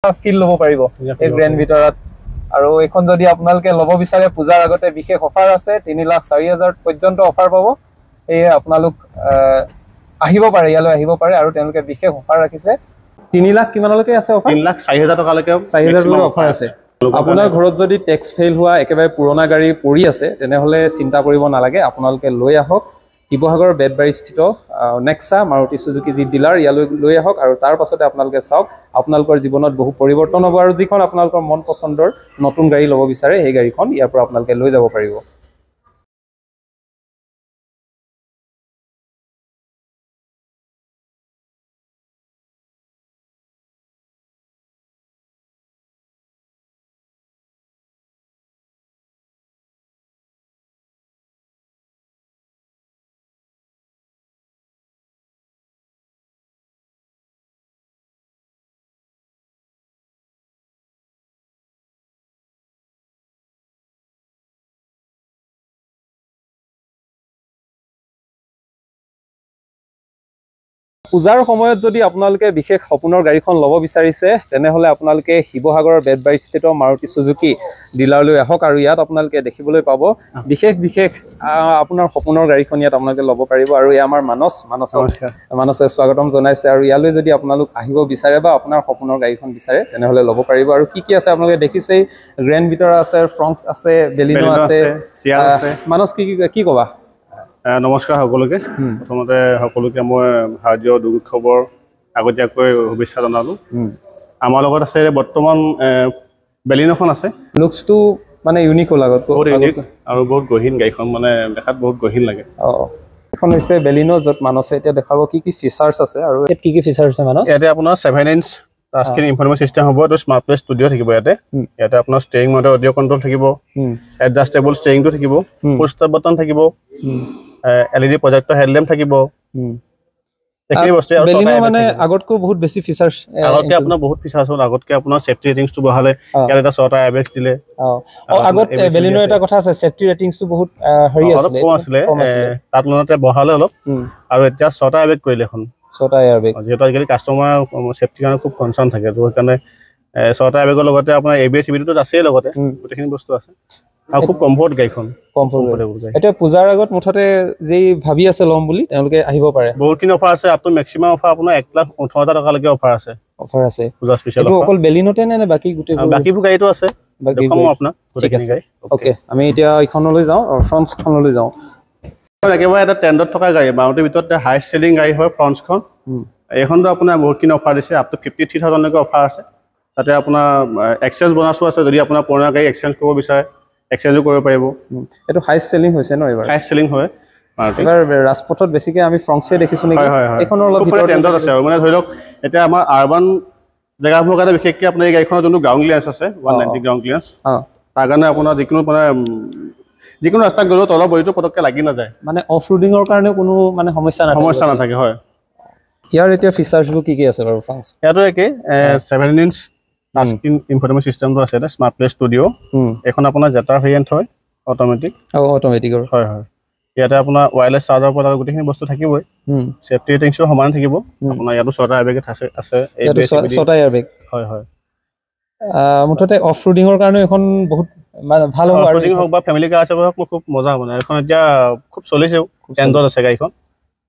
Feel ল'ব পাৰিব এই গ্ৰেণ্ড ভিতৰত। আৰু এইখন যদি আপোনালোকে ল'ব বিচাৰে পূজাৰ আগতে বিশেষ অফাৰ আছে, 3,04,000 পৰ্যন্ত অফাৰ পাব। সেয়ে আপোনালোক আহিব পাৰে, ইয়ালৈ আহিব পাৰে। আৰু তেওঁলোকে বিশেষ অফাৰ ৰাখিছে। 3 লাখ কিমানলৈকে আছে অফাৰ? 3,04,000 টকালৈকে 4,000 অফাৰ আছে। আপোনাৰ ঘৰত যদি টেক্স ফেইল হোৱা একেবাৰে পুৰণা গাড়ী পৰি আছে তেনেহ'লে চিন্তা কৰিব নালাগে, আপোনালোকে লৈ আহক শিৱসাগৰ বেতবাৰীস্থিত নেক্সা মাৰুতি চুজুকি যি ডিলাৰ, ইয়ালৈ লৈ আহক। আৰু তাৰ পাছতে আপোনালোকে চাওক আপোনালোকৰ জীৱনত বহু পৰিৱৰ্তন হ'ব। আৰু যিখন আপোনালোকৰ মন পচন্দৰ নতুন গাড়ী ল'ব বিচাৰে সেই গাড়ীখন ইয়াৰ পৰা আপোনালোকে লৈ যাব পাৰিব। পূজাৰ সময়ত যদি আপোনালোকে বিশেষ সপোনৰ গাড়ীখন ল'ব বিচাৰিছে তেনেহ'লে আপোনালোকে শিৱসাগৰৰ বেতবাৰীস্থিত মাৰুতি চুজুকি ডিলাৰলৈ আহক। আৰু ইয়াত আপোনালোকে দেখিবলৈ পাব বিশেষ আপোনাৰ সপোনৰ গাড়ীখন ইয়াত আপোনালোকে ল'ব পাৰিব। আৰু এয়া আমাৰ মানসে স্বাগতম জনাইছে। আৰু ইয়ালৈ যদি আপোনালোক আহিব বিচাৰে বা আপোনাৰ সপোনৰ গাড়ীখন বিচাৰে তেনেহ'লে ল'ব পাৰিব। আৰু কি আছে আপোনালোকে দেখিছেই, গ্ৰেণ্ড ভিতৰা আছে, ফ্ৰংক্স আছে, বেলিনো আছে, মানস কি ক'বা? নমস্কাৰ সকলোকে। প্ৰথমতে সকলোকে মই ভাৰতীয় দুৰ্যোগৰ আগতীয়াকৈ শুভেচ্ছা জনালোঁ। আমাৰ লগত আছে বৰ্তমান বেলিনোখন আছে। লুকছটো মানে ইউনিক হ'ল আগত, বহুত ইউনিক আৰু বহুত গহীন গাড়ীখন, মানে দেখাত বহুত গহীন লাগে। এখন হৈছে বেলিনো, য'ত মানসে এতিয়া দেখাব কি ফিচাৰ্ছ আছে। আৰু ইয়াত কি ফিচাৰ আছে মানস? ইয়াতে আপোনাৰ 7 ইঞ্চ টাচস্ক্ৰীন ইনফৰমেশ্যন চিষ্টেম হ'ব। এইটো স্মাৰ্ট প্লে ষ্টুডিঅ' থাকিব। ইয়াতে আপোনাৰ ষ্টেৰিং মডেল অডিঅ' কণ্ট্ৰল থাকিব, এডজাষ্টেবল ষ্টেৰিংটো থাকিব, পুছ ষ্টাৰ্ট বাটন থাকিব, LED প্ৰজেক্টৰ হেডলেম্প থাকিব। মানে আগতকৈ বহুত বেছি ফিচাৰ্ছ, আগতকে আপোনাৰ বহুত ফিচাৰ্ছ হ'ল। আগতকে আপোনাৰ সেফটি ৰেটিংছটো বঢ়ালে, ইয়াত এটা 6টা এয়াৰবেগছ দিলে। আগত বেলিনোৰ এটা কথা আছে, সেফটি ৰেটিংছটো বহুত হেৰি আছিলে, কম আছিলে, তাত তুলনাতে বঢ়ালে অলপ। আৰু এতিয়া 6টা এয়াৰবেগ কৰিলে এখন, 6টা এয়াৰবেগ। যিহেতু আজিকালি কাষ্টমাৰ সেফটিৰ কাৰণে খুব কনচাৰ্ণ থাকে, তো সেইকাৰণে 6টা এয়াৰবেগৰ লগতে আপোনাৰ ABS CBDটো আছেই, লগতে গোটেইখিনি বস্তু আছে। আৰু খুব কমফৰ্ট গাড়ীখন, কমফৰ্টেবল গাড়ী। এতিয়া পূজাৰ আগত মুঠতে যি ভাবি আছে ল'ম বুলি তেওঁলোকে আহিব পাৰে। বহুতখিনি অফাৰ আছে, আপ টু মেক্সিমাম অফাৰ আপোনাৰ 1,18,000 টকালৈকে অফাৰ আছে। পূজা স্পেচিয়েল অফাৰ। অকল বেলিনোতে নে বাকী বাকীবোৰ গাড়ীটো আছে, দেখাম আপোনাক গোটেইখিনি গাড়ী। ওকে, আমি এতিয়া এইখনলৈ যাওঁ, ফ্ৰন্টখনলৈ যাওঁ। একেবাৰে এটা ট্ৰেণ্ডত থকা গাড়ী, মাৰুতিৰ ভিতৰত হাইষ্ট চেলিং গাড়ী হয় ফ্ৰন্টখন। এইখনতো আপোনাৰ বহুতখিনি অফাৰ দিছে, আপ টু 53,000লৈকে অফাৰ আছে। তাতে আপোনাৰ এক্সচেঞ্জ বনাছো আছে, যদি আপোনাৰ পুৰণা গাড়ী এক্সচেঞ্জ কৰিব বিচাৰে এক্সচেঞ্জো কৰিব পাৰিব। এইটো হাইষ্ট চেলিং হৈছে ন এইবাৰ? হাইষ্ট চেলিং হয়। এবাৰ ৰাজপথত বেছিকৈ আমি ফ্ৰংক্সে দেখিছোঁ নেকি? এইখনৰ অলপ ট্ৰেণ্ডত আছে। আৰু মানে ধৰি লওক এতিয়া আমাৰ আৰ্বান জেগাবোৰৰ কাৰণে বিশেষকৈ আপোনাৰ এই গাড়ীখনৰ যোনটো গ্ৰাউণ্ড ক্লিয়াৰেঞ্চ আছে, 190 গ্ৰাউণ্ড ক্লিয়াৰেঞ্চ, তাৰ কাৰণে আপোনাৰ যিকোনো ৰাস্তাত গ'লেও তলৰ বডিটো পটককৈ লাগি নাযায়, মানে অফ ৰোডিঙৰ কাৰণে কোনো মানে সমস্যা নাথাকে। হয়, ইয়াৰ এতিয়া ফিচাৰ্ছবোৰ কি আছে বাৰু ফ্ৰংক্স? ইয়াতো একে 7 ইঞ্চ টাচস্ক্ৰীন ইনফৰমেশ্যন চিষ্টেমটো আছে, স্মাৰ্ট প্লে ষ্টুডিঅ'। এখন আপোনাৰ জেটাৰ ভেৰিয়েণ্ট হয়, অট'মেটিকৰ। হয়। ইয়াতে আপোনাৰ ৱায়াৰলেছ চাৰ্জাৰ পৰা গোটেইখিনি বস্তু থাকিবই। সেফটি ৰেটিংছটো সমান থাকিব। আপোনাৰ ইয়াতো 6টা এয়াৰবেগ আছে। 6টা এয়াৰবেগ। হয়। মুঠতে অফ ৰোডিঙৰ কাৰণে এখন বহুত ভাল হ'ব। অফ ৰোডিং হওক বা ফেমিলি কাৰ আছে হওক, খুব মজা মানে। এখন এতিয়া খুব চলিছেও, ট্ৰেণ্ডত আছে গাড়ীখন।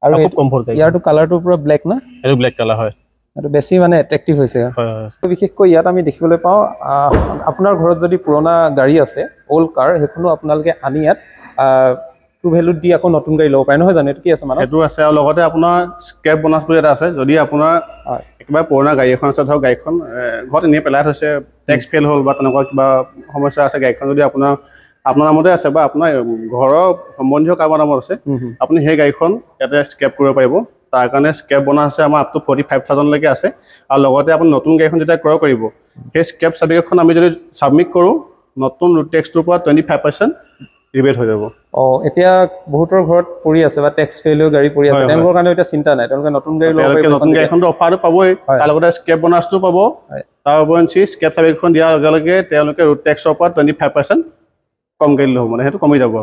আৰু খুব কমফৰ্ট। ইয়াৰটো কালাৰটো পুৰা ব্লেক না? এইটো ব্লেক কালাৰ হয়। এইটো বেছি মানে এট্ৰেক্টিভ হৈছে। হয়। বিশেষকৈ ইয়াত আমি দেখিবলৈ পাওঁ, আপোনাৰ ঘৰত যদি পুৰণা গাড়ী আছে, অল্ড কাৰ, সেইখনো আপোনালোকে আনি ইয়াত টু ভেলুত দি আকৌ নতুন গাড়ী ল'ব পাৰে, নহয় জানো? এইটো কি আছে মানে? সেইটো আছে। আৰু লগতে আপোনাৰ স্ক্ৰেপ বোনাছ বুলি এটা আছে। যদি আপোনাৰ একেবাৰে পুৰণা গাড়ী এখন আছে, ধৰক গাড়ীখন ঘৰত এনেই পেলাই থৈছে, টেক্স ফেইল হ'ল বা তেনেকুৱা কিবা সমস্যা আছে, গাড়ীখন যদি আপোনাৰ নামতে আছে বা আপোনাৰ ঘৰৰ সম্বন্ধীয় কাৰোবাৰ নামত আছে, আপুনি সেই গাড়ীখন ইয়াতে স্ক্ৰেপ কৰিব পাৰিব। তাৰ কাৰণে স্ক্ৰেপ বোনাছ আছে আমাৰ আপ টু 45,000লৈকে আছে। আৰু লগতে আপুনি নতুন গাড়ীখন যেতিয়া ক্ৰয় কৰিব, সেই স্ক্ৰেপ চাৰ্টিফিকেটখন আমি যদি ছাবমিট কৰোঁ, নতুন ৰোড টেক্সটোৰ পৰা 25% ৰিবেট হৈ যাব। এতিয়া বহুতৰ ঘৰত পৰি আছে বা টেক্স ফেইলৰ গাড়ী পৰি আছে, তেওঁলোকৰ কাৰণে এতিয়া চিন্তা নাই, তেওঁলোকে নতুন গাড়ী ল'ব পাৰিব। নতুন গাড়ীখনটো অফাৰটো পাবই, তাৰ লগতে স্ক্ৰেপ বোনাছটো পাব। তাৰ উপৰিঞ্চি স্ক্ৰেপ চাৰ্টিফিকেটখন দিয়াৰ লগে লগে তেওঁলোকে ৰোড টেক্সৰ পৰা 25% কম গাড়ী ল'ব, মানে সেইটো কমি যাব।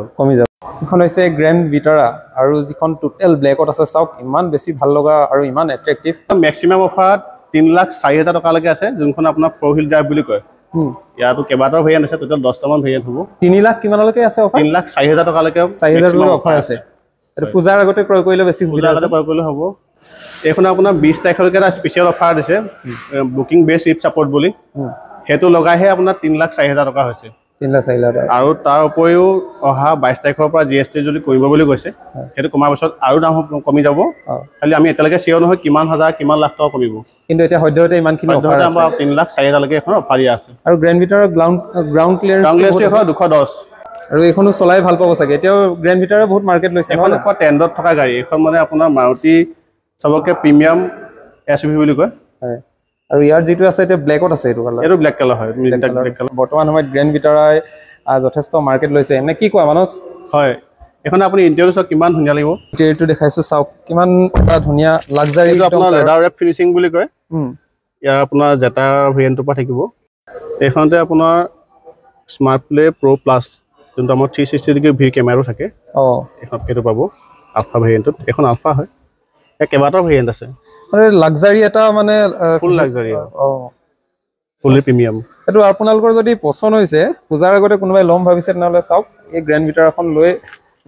এখন হৈছে গ্ৰেণ্ড ভিটাৰা, আৰু যিখন টোটেল ব্লেকত আছে, চাওক ইমান বেছি ভাল লগা আৰু ইমান এট্ৰেক্টিভ। মেক্সিমাম অফাৰত 3,04,000 টকালৈকে আছে, যোনখন আপোনাৰ 4 হুইল ড্ৰাইভ বুলি কয়। ইয়াতো কেইবাটাও ভেৰিয়েণ্ট আছে, টোটেল 10টামান ভেৰিয়েণ্ট হ'ব। 3 লাখ কিমানলৈকে আছে অফাৰ? 3,04,000 টকালৈকে 4,000 অফাৰ আছে। এটা পূজাৰ আগতে ক্ৰয় কৰিলে বেছি সুবিধা আছে। ক্ৰয় কৰিলে হ'ব। এইখন আপোনাৰ 20 তাৰিখলৈকে এটা স্পেচিয়েল অফাৰ দিছে, বুকিং বেছ ইফ ছাপৰ্ট বুলি। সেইটো লগাইহে আপোনাৰ 3,04,000 টকা হৈছে। 3,04,000 টকা। আৰু তাৰ উপৰিও অহা 22 তাৰিখৰ পৰা GST যদি কৰিব বুলি কৈছে, সেইটো কমাৰ পিছত আৰু দাম কমি যাব। খালি আমি এতিয়ালৈকে চিয়ৰ নহয় কিমান হাজাৰ কিমান লাখ টকা কমিব, কিন্তু এতিয়া সদ্যহতে ইমানখিনি অফাৰ আছে। 3,04,000 লৈকে এখন অফাৰ দিয়া আছে। আৰু গ্ৰেণ্ড ভিটাৰৰ গ্ৰাউণ্ড ক্লিয়াৰেন্স এখন 210। আৰু এইখনো চলাই ভাল পাব চাগে। এতিয়াও গ্ৰেণ্ড ভিটাৰে বহুত মাৰ্কেট লৈছে। এখন টেণ্ডত থকা গাড়ী, এইখন মানে আপোনাৰ মাৰুতি চবকে প্ৰিমিয়াম SUV বুলি কয়। হয়, আৰু ইয়াৰ যিটো আছে এতিয়া ব্লেকত আছে, এইটো কালাৰ। এইটো ব্লেক কালাৰ হয়। বৰ্তমান সময়ত গ্ৰেণ্ড ভিটাৰাই যথেষ্ট মাৰ্কেট লৈছে, এনে কি কোৱা মানস? হয়, এখন আপুনি ইণ্টেৰিয়ৰ চাওক কিমান ধুনীয়া লাগিব। ইণ্টেৰিয়ৰটো দেখাইছো, চাওক কিমান এটা ধুনীয়া লাক্সাৰী। এইটো আপোনাৰ লেডাৰ ৰেপ ফিনিচিং বুলি কয়। ইয়াৰ আপোনাৰ জেটা ভেৰিয়েণ্টৰ পৰা থাকিব। এইখনতে আপোনাৰ স্মাৰ্ট প্লে প্ৰ' প্লাছ, যোনটো আমাৰ 360 ডিগ্ৰী ভিউ কেমেৰাটো থাকে। এইখন সেইটো পাব আলফা ভেৰিয়েণ্টত। এখন আলফা হয়, কেইবাটাও ভেৰিয়েণ্ট আছে। মানে লাক্সাৰী এটা, মানে ফুল লাক্সাৰী, ফুলি প্ৰিমিয়াম। এইটো আপোনালোকৰ যদি পচন্দ হৈছে, পূজাৰ আগতে কোনোবাই ল'ম ভাবিছে, তেনেহ'লে চাওক এই গ্ৰেণ্ড ভিটাৰখন লৈ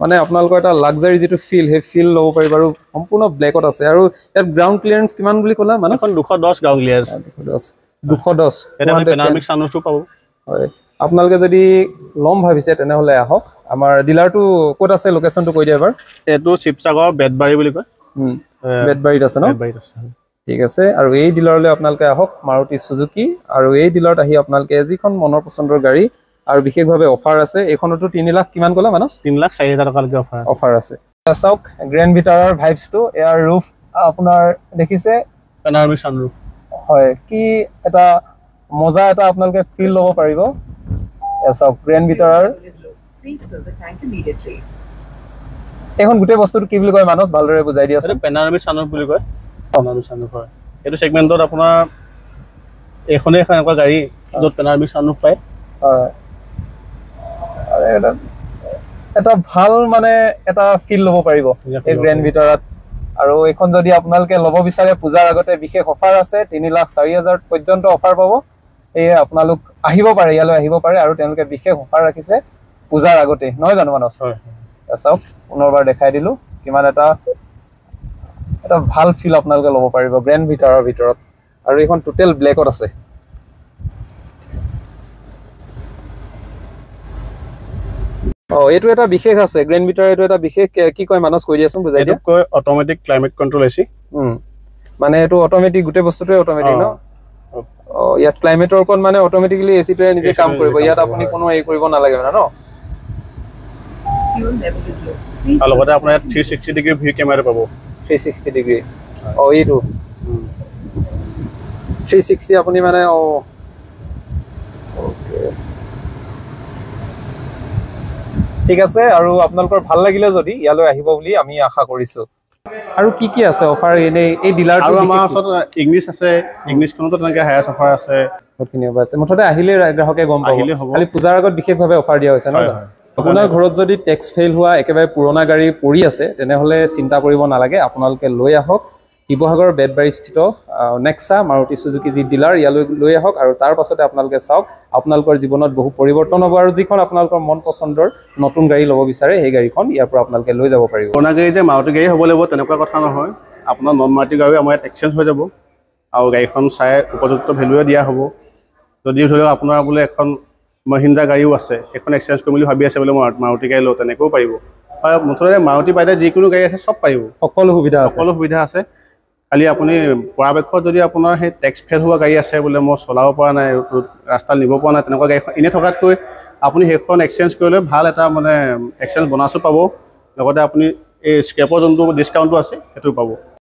মানে আপোনালোকৰ এটা লাক্সাৰী যিটো ফিল, সেই ফিল ল'ব পাৰিব। আৰু সম্পূৰ্ণ ব্লেকত আছে। আৰু ইয়াত গ্ৰাউণ্ড ক্লিয়াৰেন্স কিমান বুলি ক'লা মানে? 210 গ্ৰাউণ্ড ক্লিয়াৰেন্স। 210 এটা পেনামিক সানৰুফটো পাব। হয়, আপোনালোকে যদি ল'ম ভাবিছে তেনেহ'লে আহক। আমাৰ ডিলাৰটো ক'ত আছে, লোকেশ্যনটো কৈ দিয়া এবাৰ। এইটো শিৱসাগৰ বেতবাৰী বুলি কয়। বেতবাৰীত আছে ন? ঠিক আছে। আৰু এই ডিলাৰলৈ আপোনালোকে আহক, মাৰুতি চুজুকি। আৰু এই ডিলাৰত আহি আপোনালোকে যিখন মনৰ পচন্দৰ গাড়ী, আৰু বিশেষভাৱে অফাৰ আছে। এইখনতো 3 লাখ কিমান ক'লা মানস? 3,04,000 টকালৈকে অফাৰ আছে। চাওক গ্ৰেণ্ড ভিটাৰৰ ভাইবছটো, ইয়াৰ ৰুফ আপোনাৰ দেখিছে, পেনামিক সানৰুফ। হয়, কি এটা মজা এটা আপোনালোকে ফিল ল'ব পাৰিব। চাওক গ্ৰেণ্ড ভিটাৰৰ এইখন গোটেই বস্তুটো কি বুলি কয় মানস, ভালদৰে বুজাই দিয়া আছে। পেনামিক সানৰুফ বুলি কয়। পেনামিক সানৰুফ হয়। এইটো সেগমেণ্টত আপোনাৰ এইখনেই এখন এনেকুৱা গাড়ী য'ত পেনামিক সানৰুফ পায়। হয়, এটা ভাল মানে এটা ফিল ল'ব পাৰিব এই গ্ৰেণ্ড ভিটাৰত। আৰু এইখন যদি আপোনালোকে ল'ব বিচাৰে, পূজাৰ আগতে বিশেষ অফাৰ আছে। 3,04,000 পৰ্যন্ত অফাৰ পাব। সেয়ে আপোনালোক আহিব পাৰে, ইয়ালৈ আহিব পাৰে। আৰু তেওঁলোকে বিশেষ অফাৰ ৰাখিছে পূজাৰ আগতে, নহয় জানো মানস? চাওক পুনৰবাৰ দেখাই দিলোঁ, কিমান এটা ভাল ফিল আপোনালোকে ল'ব পাৰিব গ্ৰেণ্ড ভিটাৰৰ ভিতৰত। আৰু এইখন টোটেল ব্লেকত আছে। এইটো এটা বিশেষ আছে গ্ৰেণ্ড ভিটাৰ। এইটো এটা বিশেষ কি কয় মানস, কৈ দিয়াচোন, বুজাই দিয়া। কয় অট'মেটিক ক্লাইমেট কণ্ট্ৰল এচি। মানে এইটো অট'মেটিক, গোটেই বস্তুটোৱে অট'মেটিক ন? ইয়াত ক্লাইমেটৰ ওপৰত মানে অট'মেটিকলি এচিটোৱে নিজে কাম কৰিব। ইয়াত আপুনি কোনো হেৰি কৰিব নালাগে মানে ন? আৰু লগতে আপোনাৰ 360 ডিগ্ৰী ভিউ কেমেৰা পাব। 360 ডিগ্ৰী। এইটো 360 আপুনি মানে ঠিক আছে। আৰু আপোনালোকৰ ভাল লাগিলে যদি ইয়ালৈ আহিব বুলি আমি আশা কৰিছো। আৰু কি কি আছে অফাৰ এনেই এই ডিলাৰটো? আৰু আমাৰ ওচৰত ইংলিছ আছে, ইংলিছখনতো তেনেকৈ হায়েষ্ট অফাৰ আছে। বহুতখিনি অফাৰ আছে। মুঠতে আহিলে গ্ৰাহকে গম পাব। খালি পূজাৰ আগত বিশেষভাৱে অফাৰ দিয়া হৈছে নহয়? আপোনাৰ ঘৰত যদি টেক্স ফেইল হোৱা একেবাৰে পুৰণা গাড়ী পৰি আছে, তেনেহ'লে চিন্তা কৰিব নালাগে। আপোনালোকে লৈ আহক শিৱসাগৰ বেতবাৰী স্থিত নেক্সা মাৰুতি চুজুকি যি ডিলাৰ, ইয়ালৈ লৈ আহক। আৰু তাৰ পাছতে আপোনালোকে চাওক, আপোনালোকৰ জীৱনত বহু পৰিৱৰ্তন হ'ব। আৰু যিখন আপোনালোকৰ মন পচন্দৰ নতুন গাড়ী ল'ব বিচাৰে, সেই গাড়ীখন ইয়াৰ পৰা আপোনালোকে লৈ যাব পাৰিব। পুৰণা গাড়ী যে মাৰুতি গাড়ী হ'ব লাগিব তেনেকুৱা কথা নহয়। আপোনাৰ নন মাৰুতি গাড়ী আমাৰ ইয়াত এক্সচেঞ্জ হৈ যাব। আৰু গাড়ীখন চাই উপযুক্ত ভেলুৱে দিয়া হ'ব। যদি ধৰি লওক আপোনাৰ বোলে এখন মহিন্দ্ৰা গাড়ীও আছে, সেইখন এক্সচেঞ্জ কৰিম বুলি ভাবি আছে বোলে, মই মাৰুতি গাড়ী লওঁ, তেনেকৈও পাৰিব। হয়, মুঠতে মাৰুতি বাইদে যিকোনো গাড়ী আছে চব পাৰিব। সকলো সুবিধা আছে। খালি আপুনি পৰাপক্ষত যদি আপোনাৰ সেই টেক্স ফেল হোৱা গাড়ী আছে, বোলে মই চলাব পৰা নাই, ৰাস্তাত নিব পৰা নাই, তেনেকুৱা গাড়ীখন এনেই থকাতকৈ আপুনি সেইখন এক্সচেঞ্জ কৰিলে ভাল এটা মানে এক্সচেঞ্জ বনাছো পাব। লগতে আপুনি এই স্ক্ৰেপৰ যোনটো ডিছকাউণ্টটো আছে সেইটো পাব।